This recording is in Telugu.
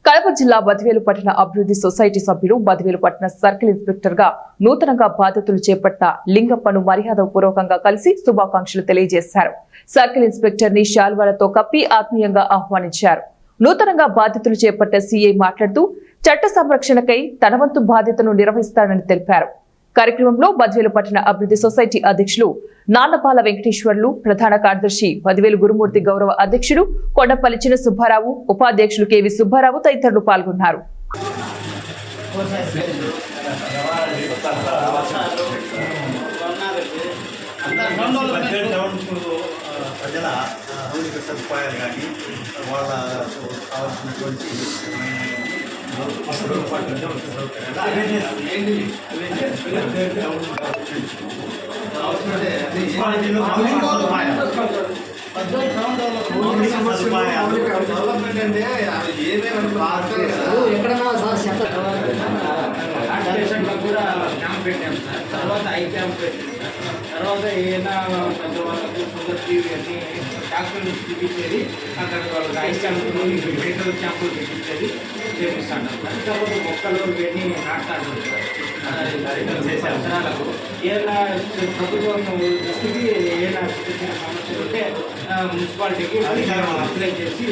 కడప జిల్లా బదివేలు పట్టణ అభివృద్ధి సొసైటీ సభ్యులు బదివేలు పట్టణ సర్కిల్ ఇన్స్పెక్టర్ గా నూతనంగా బాధ్యతలు చేపట్టిన లింగప్పను మర్యాదపూర్వకంగా కలిసి శుభాకాంక్షలు తెలియజేశారు. సర్కిల్ ఇన్స్పెక్టర్ ని శాల్వాలతో కప్పి ఆత్మీయంగా ఆహ్వానించారు. నూతనంగా బాధ్యతలు చేపట్టిన సీఐ మాట్లాడుతూ చట్ట సంరక్షణకై తన వంతు బాధ్యతను నిర్వహిస్తానని తెలిపారు. కార్యక్రమంలో బదివేలు పట్టణ అభివృద్ధి సొసైటీ అధ్యక్షులు నాన్నపాల వెంకటేశ్వర్లు, ప్రధాన కార్యదర్శి బదివేలు గురుమూర్తి, గౌరవ అధ్యక్షుడు కొండపల్లి చిన్న సుబ్బారావు, ఉపాధ్యక్షులు కేవి సుబ్బారావు తదితరులు పాల్గొన్నారు. ప్రజల మౌలిక సదుపాయాలు కానీ వాళ్ళ కావాల్సినటువంటి డెవలప్మెంట్ అంటే కూడా క్యాంప్ పెట్టాం సార్. తర్వాత ఐ క్యాంప్ పెట్టాం సార్. తర్వాత ఏదైనా పెద్దవాళ్ళకు షుగర్ టీవీ అని డాక్టర్ నుంచి చూపించేది, అక్కడ వాళ్ళకి ఐ క్యాంపులు మెడికల్ క్యాంపులు పెట్టించేది చేపిస్తాను సార్. తర్వాత మొక్కలు ఇవన్నీ నాటుతాను సార్. అవసరాలకు ఏదైనా ప్రభుత్వం దృష్టికి ఏదైనా చిన్న చిన్న సమస్యలు ఉంటే మున్సిపాలిటీకి అప్లై చేసి